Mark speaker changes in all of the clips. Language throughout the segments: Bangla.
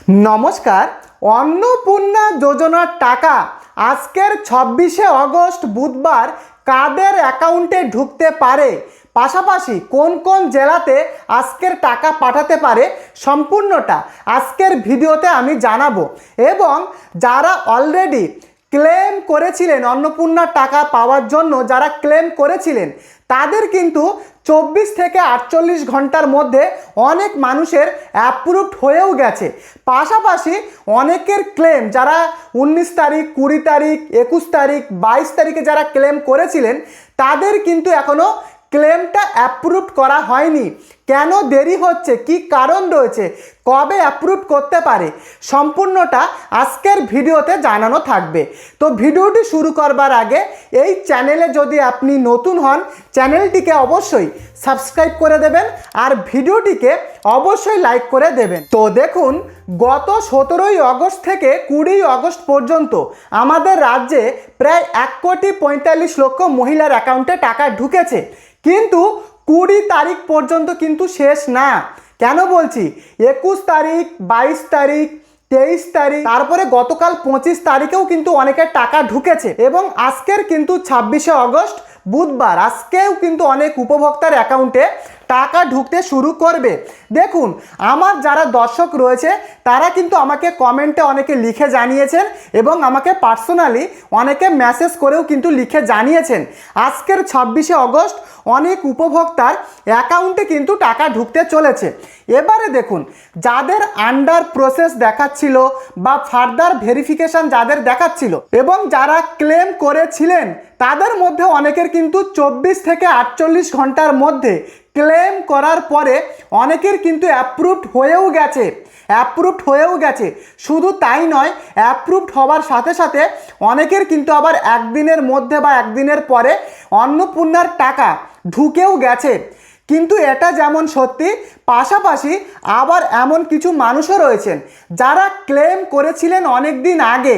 Speaker 1: নমস্কার। অন্নপূর্ণা যোজনার টাকা আজকের 26শে আগস্ট বুধবার কাদের অ্যাকাউন্টে ঢুকতে পারে, পাশাপাশি কোন কোন জেলাতে আজকের টাকা পাঠাতে পারে, সম্পূর্ণটা আজকের ভিডিওতে আমি জানাবো। এবং যারা অলরেডি ক্লেম করেছিলেন অন্নপূর্ণার টাকা পাওয়ার জন্য, যারা ক্লেম করেছিলেন তাদের কিন্তু 24 থেকে 48 ঘন্টার মধ্যে অনেক মানুষের অ্যাপ্রুভড হয়েও গেছে। পাশাপাশি অনেকের ক্লেম যারা 19 তারিখ, 20 তারিখ, 21 তারিখ, 22 তারিখে যারা ক্লেম করেছিলেন তাদের কিন্তু এখনও ক্লেমটা অ্যাপ্রুভ করা হয়নি। কেন দেরি হচ্ছে, কি কারণ রয়েছে, কবে অ্যাপ্রুভ করতে পারে, সম্পূর্ণটা আজকের ভিডিওতে জানানো থাকবে। তো ভিডিওটি শুরু করবার আগে এই চ্যানেলে যদি আপনি নতুন হন, চ্যানেলটিকে অবশ্যই সাবস্ক্রাইব করে দেবেন আর ভিডিওটিকে অবশ্যই লাইক করে দেবেন। তো দেখুন, গত 17ই আগস্ট থেকে 20 আগস্ট পর্যন্ত আমাদের রাজ্যে প্রায় 1,45,00,000 মহিলার অ্যাকাউন্টে টাকা ঢুকেছে, কিন্তু 20 তারিখ পর্যন্ত কিন্তু শেষ না। কেন বলছি, 21 তারিখ, 22 তারিখ, 23 তারিখ, তারপরে গতকাল 25 তারিখেও কিন্তু অনেকের টাকা ঢুকেছে। এবং আজকের কিন্তু 26শে আগস্ট বুধবার, আজকেও কিন্তু অনেক উপভোক্তার অ্যাকাউন্টে টাকা ঢুকতে শুরু করবে। দেখুন, আমার যারা দর্শক রয়েছে তারা কিন্তু আমাকে কমেন্টে অনেকে লিখে জানিয়েছেন এবং আমাকে পার্সোনালি অনেকে মেসেজ করেও কিন্তু লিখে জানিয়েছেন আজকের 26শে আগস্ট অনেক উপভোক্তার অ্যাকাউন্টে কিন্তু টাকা ঢুকতে চলেছে। এবারে দেখুন, যাদের আন্ডার প্রসেস দেখাচ্ছিল বা ফার্দার ভেরিফিকেশন যাদের দেখাচ্ছিল এবং যারা ক্লেম করেছিলেন তাদের মধ্যে অনেকের কিন্তু 24 থেকে 48 ঘন্টার মধ্যে ক্লেম করার পরে অনেকের কিন্তু অ্যাপ্রুভড হয়েও গেছে। শুধু তাই নয়, অ্যাপ্রুভড হওয়ার সাথে সাথে অনেকের কিন্তু আবার একদিনের মধ্যে বা একদিনের পরে অন্নপূর্ণার টাকা ঢুকেও গেছে। কিন্তু এটা যেমন সত্যি, পাশাপাশি আবার এমন কিছু মানুষও রয়েছেন যারা ক্লেম করেছিলেন অনেক দিন আগে,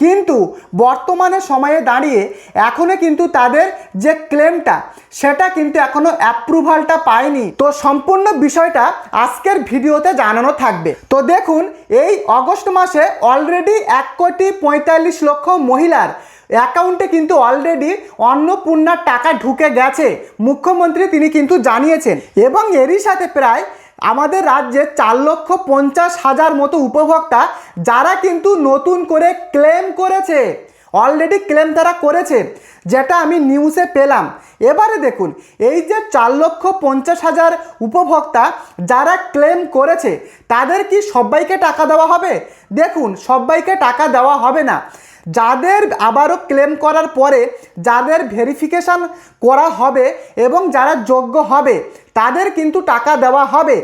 Speaker 1: কিন্তু বর্তমানে সময়ে দাঁড়িয়ে এখনও কিন্তু তাদের যে ক্লেমটা সেটা কিন্তু এখনও অ্যাপ্রুভালটা পায়নি। তো সম্পূর্ণ বিষয়টা আজকের ভিডিওতে জানানো থাকবে। তো দেখুন, এই আগস্ট মাসে অলরেডি 1,45,00,000 মহিলার অ্যাকাউন্টে কিন্তু অলরেডি অন্নপূর্ণার টাকা ঢুকে গেছে। মুখ্যমন্ত্রী তিনি কিন্তু জানিয়েছেন। এবং এরই সাথে প্রায় আমাদের রাজ্যে 4,50,000 মতো উপভোক্তা যারা কিন্তু নতুন করে ক্লেম করেছে, অলরেডি ক্লেম তারা করেছে, যেটা আমি নিউজে পেলাম। এবারে দেখুন, এই যে 4,50,000 উপভোক্তা যারা ক্লেম করেছে তাদের কি সবাইকে টাকা দেওয়া হবে? দেখুন, সবাইকে টাকা দেওয়া হবে না। যাদের আবারও ক্লেম করার পরে যাদের ভেরিফিকেশান করা হবে এবং যারা যোগ্য হবে তাদের কিন্তু টাকা দেওয়া হবে।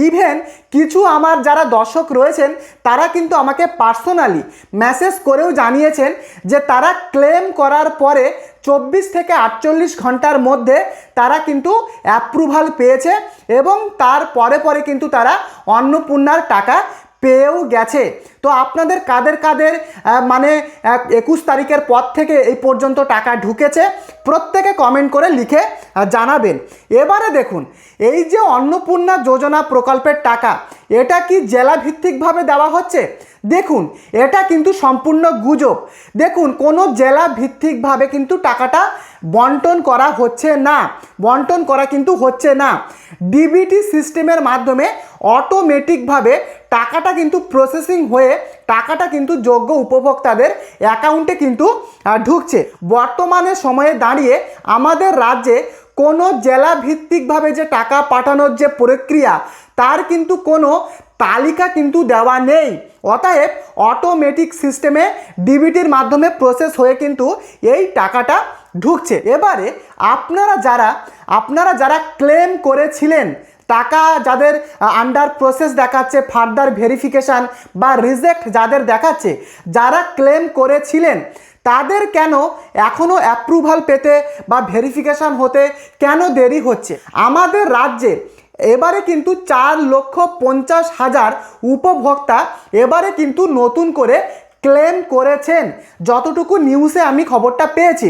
Speaker 1: ইভেন কিছু আমার যারা দর্শক রয়েছেন তারা কিন্তু আমাকে পার্সোনালি মেসেজ করেও জানিয়েছেন যে তারা ক্লেম করার পরে 24 থেকে 48 ঘন্টার মধ্যে তারা কিন্তু অ্যাপ্রুভাল পেয়েছে এবং তার পরে কিন্তু তারা অন্নপূর্ণার টাকা পেয়েও গেছে। তো আপনাদের কাদের কাদের মানে 21 তারিখের পর থেকে এই পর্যন্ত টাকা ঢুকেছে প্রত্যেকে কমেন্ট করে লিখে জানাবেন। এবারে দেখুন, এই যে অন্নপূর্ণা যোজনা প্রকল্পের টাকা, এটা কি জেলা ভিত্তিকভাবে দেওয়া হচ্ছে? দেখুন, এটা কিন্তু সম্পূর্ণ গুজব। দেখুন, কোনো জেলা ভিত্তিকভাবে কিন্তু টাকাটা বন্টন করা হচ্ছে না। ডিবিটি সিস্টেমের মাধ্যমে অটোমেটিকভাবে টাকাটা কিন্তু প্রসেসিং হয়ে টাকাটা কিন্তু যোগ্য উপভোক্তাদের অ্যাকাউন্টে কিন্তু ঢুকছে। বর্তমানে সময়ে দাঁড়িয়ে আমাদের রাজ্যে কোনো জেলা ভিত্তিকভাবে যে টাকা পাঠানোর যে প্রক্রিয়া তার কিন্তু কোনো তালিকা কিন্তু দেওয়া নেই। অতএব অটোমেটিক সিস্টেমে ডিবিটির মাধ্যমে প্রসেস হয়ে কিন্তু এই টাকাটা ঢুকছে। এবারে আপনারা যারা ক্লেম করেছিলেন টাকা, যাদের আন্ডার প্রসেস দেখাচ্ছে, ফার্দার ভেরিফিকেশান বা রিজেক্ট যাদের দেখাচ্ছে, যারা ক্লেম করেছিলেন তাদের কেন এখনও অ্যাপ্রুভাল পেতে বা ভেরিফিকেশান হতে কেন দেরি হচ্ছে? আমাদের রাজ্যে এবারে কিন্তু 4,50,000 উপভোক্তা এবারে কিন্তু নতুন করে ক্লেম করেছেন, যতটুকু নিউজে আমি খবরটা পেয়েছি।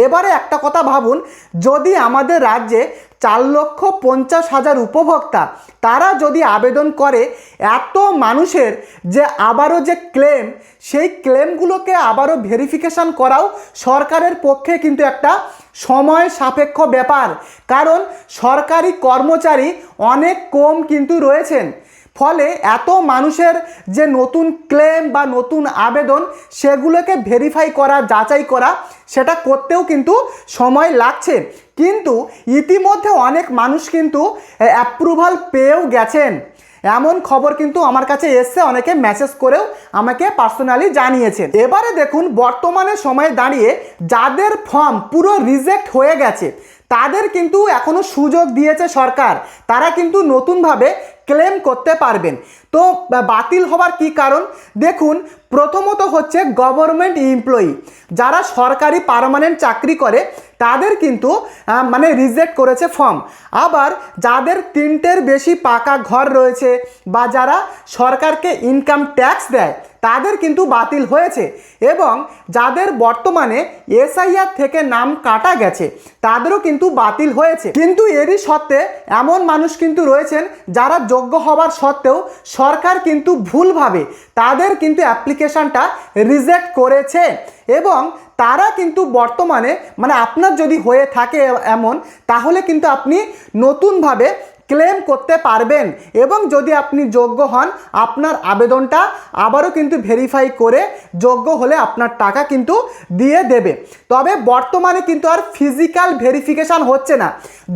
Speaker 1: এবারে একটা কথা ভাবুন, যদি আমাদের রাজ্যে 4,50,000 উপভোক্তা তারা যদি আবেদন করে, এত মানুষের যে আবারও যে ক্লেম, সেই ক্লেমগুলোকে আবারও ভেরিফিকেশান করাও সরকারের পক্ষে কিন্তু একটা সময় সাপেক্ষ ব্যাপার, কারণ সরকারি কর্মচারী অনেক কম কিন্তু রয়েছেন। ফলে এত মানুষের যে নতুন ক্লেম বা নতুন আবেদন, সেগুলোকে ভেরিফাই করা, যাচাই করা, সেটা করতেও কিন্তু সময় লাগছে। কিন্তু ইতিমধ্যে অনেক মানুষ কিন্তু অ্যাপ্রুভাল পেয়েও গেছেন, এমন খবর কিন্তু আমার কাছে এসছে, অনেকে মেসেজ করেও আমাকে পার্সোনালি জানিয়েছেন। এবারে দেখুন, বর্তমানে সময়ে দাঁড়িয়ে যাদের ফর্ম পুরো রিজেক্ট হয়ে গেছে, তাদের কিন্তু এখনও সুযোগ দিয়েছে সরকার, তারা কিন্তু নতুনভাবে ক্লেম করতে পারবেন। তো বাতিল হওয়ার কি কারণ? দেখুন, প্রথমত হচ্ছে গভর্নমেন্ট এমপ্লয়ি, যারা সরকারি পার্মানেন্ট চাকরি করে, তাদের কিন্তু মানে রিজেক্ট করেছে ফর্ম। আবার যাদের 3টের বেশি পাকা ঘর রয়েছে বা যারা সরকারকে ইনকাম ট্যাক্স দেয়, তাদের কিন্তু বাতিল হয়েছে। এবং যাদের বর্তমানে এসআইআর থেকে নাম কাটা গেছে, তাদেরও কিন্তু বাতিল হয়েছে। কিন্তু এরই সত্ত্বে এমন মানুষ কিন্তু রয়েছেন যারা যোগ্য হওয়ার সত্ত্বেও সরকার কিন্তু ভুলভাবে তাদের কিন্তু অ্যাপ্লিকেশনটা রিজেক্ট করেছে। এবং তারা কিন্তু বর্তমানে, মানে আপনার যদি হয়ে থাকে এমন, তাহলে কিন্তু আপনি নতুনভাবে ক্লেম করতে পারবেন। এবং যদি আপনি যোগ্য হন, আপনার আবেদনটা আবারও কিন্তু ভেরিফাই করে যোগ্য হলে আপনার টাকা কিন্তু দিয়ে দেবে। তবে বর্তমানে কিন্তু আর ফিজিক্যাল ভেরিফিকেশান হচ্ছে না।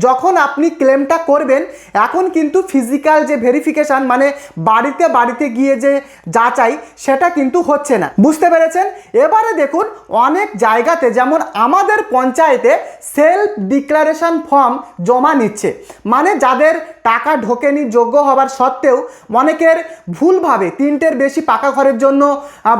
Speaker 1: যখন আপনি ক্লেমটা করবেন, এখন কিন্তু ফিজিক্যাল যে ভেরিফিকেশান, মানে বাড়িতে বাড়িতে গিয়ে যে যাচাই, সেটা কিন্তু হচ্ছে না। বুঝতে পেরেছেন? এবারে দেখুন, অনেক জায়গাতে, যেমন আমাদের পঞ্চায়েতে সেলফ ডিক্লারেশন ফর্ম জমা নিচ্ছে, মানে যাদের টাকা ঢোকেনি যোগ্য হওয়ার সত্ত্বেও অনেকের ভুলভাবে 3টের বেশি পাকা ঘরের জন্য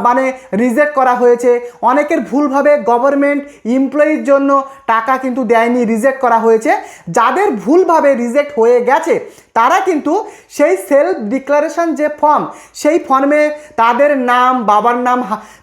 Speaker 1: মানে রিজেক্ট করা হয়েছে, অনেকের ভুলভাবে গভর্নমেন্ট এমপ্লয়ির জন্য টাকা কিন্তু দেয়নি, রিজেক্ট করা হয়েছে। যাদের ভুলভাবে রিজেক্ট হয়ে গেছে, তারা কিন্তু সেই সেলফ ডিক্লারেশন যে ফর্ম, সেই ফর্মে তাদের নাম, বাবার নাম,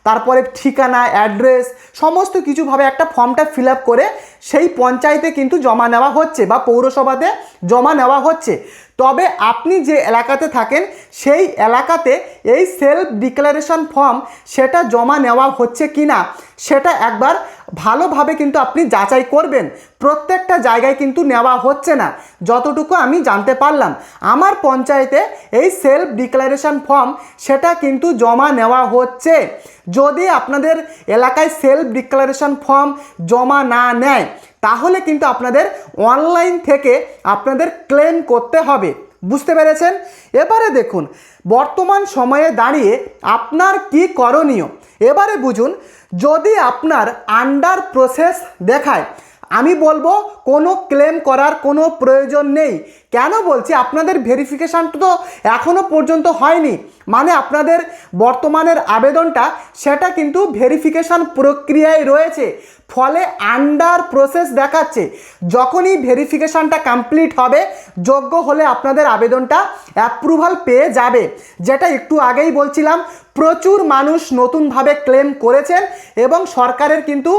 Speaker 1: তারপরে ঠিকানা, অ্যাড্রেস, সমস্ত কিছুভাবে একটা ফর্মটা ফিল আপ করে সেই পঞ্চায়েতে কিন্তু জমা নেওয়া হচ্ছে বা পৌরসভাতে জমা নেওয়া হচ্ছে। তবে আপনি যে এলাকাতে থাকেন, সেই এলাকাতে এই সেলফ ডিক্লারেশন ফর্ম সেটা জমা নেওয়া হচ্ছে কি না, সেটা একবার ভালোভাবে কিন্তু আপনি যাচাই করবেন। প্রত্যেকটা জায়গায় কিন্তু নেওয়া হচ্ছে না, যতটুকু আমি জানতে পারলাম। আমার পঞ্চায়েতে এই সেলফ ডিক্লারেশন ফর্ম সেটা কিন্তু জমা নেওয়া হচ্ছে। যদি আপনাদের এলাকায় সেলফ ডিক্লারেশন ফর্ম জমা না নেয়, তাহলে কিন্তু আপনাদের অনলাইন থেকে আপনাদের ক্লেম করতে হবে। বুঝতে পেরেছেন? এবারে দেখুন, বর্তমান সময়ে দাঁড়িয়ে আপনার কি করণীয়, এবারে বুঝুন। যদি আপনার আন্ডার প্রসেস দেখায়, আমি বলবো কোনো ক্লেম করার কোনো প্রয়োজন নেই। কেন বলছি? আপনাদের ভেরিফিকেশানটা তো এখনও পর্যন্ত হয়নি, মানে আপনাদের বর্তমানের আবেদনটা সেটা কিন্তু ভেরিফিকেশান প্রক্রিয়ায় রয়েছে। ফলে আন্ডার প্রসেস দেখাচ্ছে। যখনই ভেরিফিকেশানটা কমপ্লিট হবে, যোগ্য হলে আপনাদের আবেদনটা অ্যাপ্রুভাল পেয়ে যাবে। যেটা একটু আগেই বলছিলাম, প্রচুর মানুষ নতুনভাবে ক্লেম করেছেন এবং সরকারের কিন্তু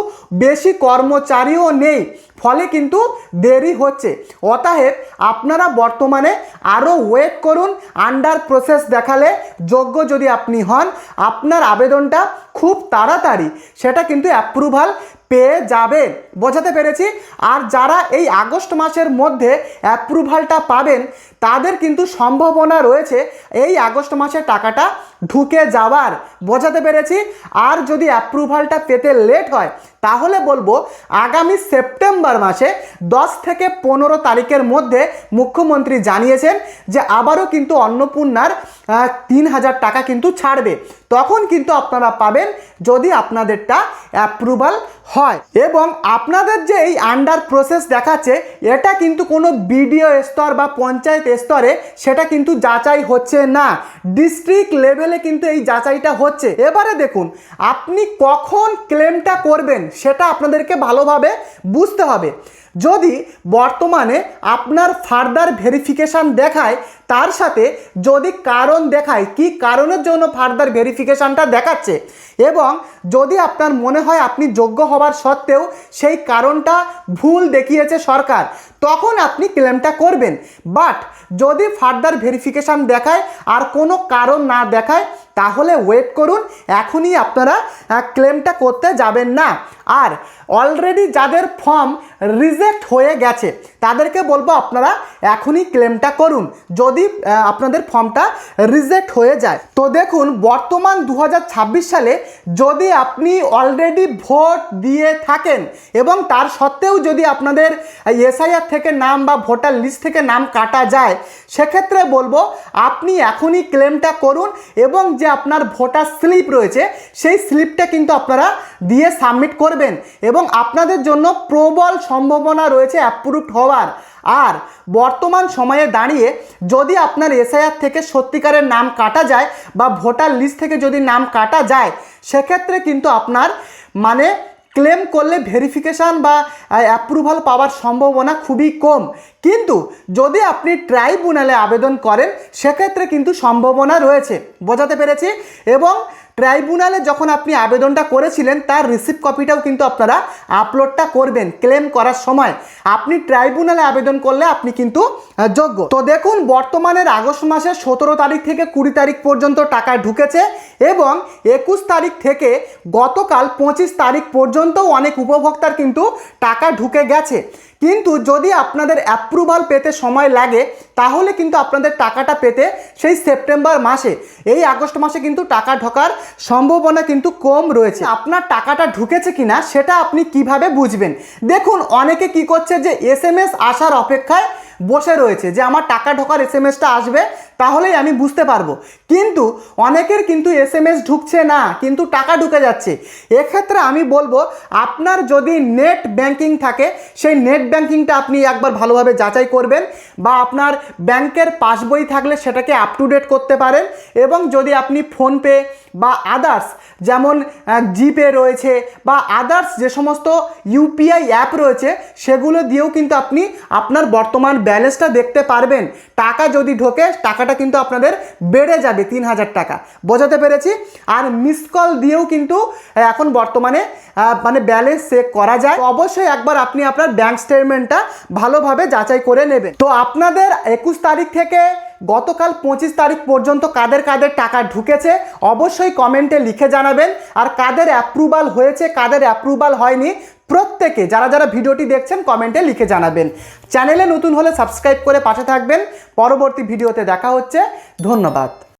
Speaker 1: বেশি কর্মচারীও নেই, ফলে কিন্তু দেরি হচ্ছে। অতএব আপনারা বর্তমানে আরও ওয়েট করুন। আন্ডার প্রসেস দেখালে যোগ্য যদি আপনি হন, আপনার আবেদনটা খুব তাড়াতাড়ি সেটা কিন্তু অ্যাপ্রুভাল পেয়ে যাবে। বোঝাতে পেরেছি? আর যারা এই আগস্ট মাসের মধ্যে অ্যাপ্রুভালটা পাবেন, তাদের কিন্তু সম্ভাবনা রয়েছে এই আগস্ট মাসে টাকাটা ঢুকে যাওয়ার। বোঝাতে পেরেছি? আর যদি অ্যাপ্রুভালটা পেতে লেট হয়, তাহলে বলবো আগামী সেপ্টেম্বর মাসে 10 থেকে 15 তারিখের মধ্যে মুখ্যমন্ত্রী জানিয়েছেন যে আবারও কিন্তু অন্নপূর্ণার 3,000 টাকা কিন্তু ছাড়বে। তখন কিন্তু আপনারা পাবেন, যদি আপনাদেরটা অ্যাপ্রুভাল হয়। এবং আপনাদের যে এই আন্ডার প্রসেস দেখাচ্ছে, এটা কিন্তু কোনো বিডিও স্তর বা পঞ্চায়েত স্তরে সেটা কিন্তু যাচাই হচ্ছে না, ডিস্ট্রিক্ট লেভেলে কিন্তু এই যাচাইটা হচ্ছে। এবারে দেখুন, আপনি কখন ক্লেমটা করবেন সেটা আপনাদেরকে ভালোভাবে বুঝতে হবে। যদি বর্তমানে আপনার ফার্দার ভেরিফিকেশান দেখায়, তার সাথে যদি কারণ দেখায় কি কারণের জন্য ফার্দার ভেরিফিকেশানটা দেখাচ্ছে, এবং যদি আপনার মনে হয় আপনি যোগ্য হওয়ার সত্ত্বেও সেই কারণটা ভুল দেখিয়েছে সরকার, তখন আপনি ক্লেমটা করবেন। বাট যদি ফার্দার ভেরিফিকেশান দেখায় আর কোনো কারণ না দেখায়, তাহলে ওয়েট করুন, এখনই আপনারা ক্লেমটা করতে যাবেন না। আর অলরেডি যাদের ফর্ম রিজেক্ট হয়ে গেছে তাদেরকে বলবো আপনারা এখনই ক্লেমটা করুন যদি আপনাদের ফর্মটা রিজেক্ট হয়ে যায়। তো দেখুন, বর্তমান 2026 সালে যদি আপনি অলরেডি ভোট দিয়ে থাকেন এবং তার সত্ত্বেও যদি আপনাদের এসআইআর থেকে নাম বা ভোটার লিস্ট থেকে নাম কাটা যায়, সেক্ষেত্রে বলবো আপনি এখনই ক্লেমটা করুন এবং যে আপনার ভোটার স্লিপ রয়েছে সেই স্লিপটা কিন্তু আপনারা দিয়ে সাবমিট করবেন এবং আপনাদের জন্য প্রবল সম্ভাবনা রয়েছে অ্যাপ্রুভড হওয়ার। আর বর্তমান সময়ে দাঁড়িয়ে যদি আপনার এসআইআর থেকে সত্যিকারের নাম কাটা যায় বা ভোটার লিস্ট থেকে যদি নাম কাটা যায়, সেক্ষেত্রে কিন্তু আপনার মানে ক্লেম করলে ভেরিফিকেশান বা অ্যাপ্রুভাল পাওয়ার সম্ভাবনা খুবই কম। কিন্তু যদি আপনি ট্রাইব্যুনালে আবেদন করেন, সেক্ষেত্রে কিন্তু সম্ভাবনা রয়েছে। বোঝাতে পেরেছি? এবং ট্রাইব্যুনালে যখন আপনি আবেদনটা করেছিলেন তার রিসিপ্ট কপিটাও কিন্তু আপনারা আপলোডটা করবেন ক্লেম করার সময়। আপনি ট্রাইব্যুনালে আবেদন করলে আপনি কিন্তু যোগ্য। তো দেখুন, বর্তমানের আগস্ট মাসের 17 তারিখ থেকে 20 তারিখ পর্যন্ত টাকা ঢুকেছে এবং 21 তারিখ থেকে গতকাল 25 তারিখ পর্যন্ত অনেক উপভোক্তার কিন্তু টাকা ঢুকে গেছে। কিন্তু যদি আপনাদের অ্যাপ্রুভাল পেতে সময় লাগে, তাহলে কিন্তু আপনাদের টাকাটা পেতে সেই সেপ্টেম্বর মাসে, এই আগস্ট মাসে কিন্তু টাকা ঢোকার সম্ভাবনা কিন্তু কম রয়েছে। আপনার টাকাটা ঢুকেছে কিনা সেটা আপনি কিভাবে বুঝবেন? দেখুন, অনেকে কি করছে যে এসএমএস আসার অপেক্ষায় বসে রয়েছে যে আমার টাকা ঢোকার এসএমএসটা আসবে তাহলেই আমি বুঝতে পারবো। কিন্তু অনেকের কিন্তু এসএমএস ঢুকছে না, কিন্তু টাকা ঢুকে যাচ্ছে। এক্ষেত্রে আমি বলবো আপনার যদি নেট ব্যাংকিং থাকে, সেই নেট ব্যাংকিংটা আপনি একবার ভালোভাবে যাচাই করবেন, বা আপনার ব্যাংকের পাসবই থাকলে সেটাকে আপ টু ডেট করতে পারেন। এবং যদি আপনি ফোনপে বা আদার্স যেমন জিপে রয়েছে বা আদার্স যে সমস্ত ইউপিআই অ্যাপ রয়েছে, সেগুলো দিয়েও কিন্তু আপনি আপনার বর্তমান ব্যালেন্সটা দেখতে পারবেন। টাকা যদি ঢোকে, টাকাটা কিন্তু আপনাদের বেড়ে যাবে 3000 টাকা। বোঝাতে পেরেছি? আর মিস কল দিয়েও কিন্তু এখন বর্তমানে মানে ব্যালেন্স চেক করা যায়। তো অবশ্যই একবার আপনি আপনার ব্যাংক স্টেটমেন্টটা ভালোভাবে যাচাই করে নেবেন। তো আপনাদের 21 তারিখ থেকে গতকাল 25 তারিখ পর্যন্ত কাদের কাদের টাকা ঢুকেছে অবশ্যই কমেন্টে লিখে জানাবেন। আর কাদের অ্যাপ্রুভাল হয়েছে, কাদের অ্যাপ্রুভাল হয়নি, প্রত্যেকে যারা যারা ভিডিওটি দেখছেন কমেন্টে লিখে জানাবেন। চ্যানেলে নতুন হলে সাবস্ক্রাইব করে পাশে থাকবেন। পরবর্তী ভিডিওতে দেখা হচ্ছে। ধন্যবাদ।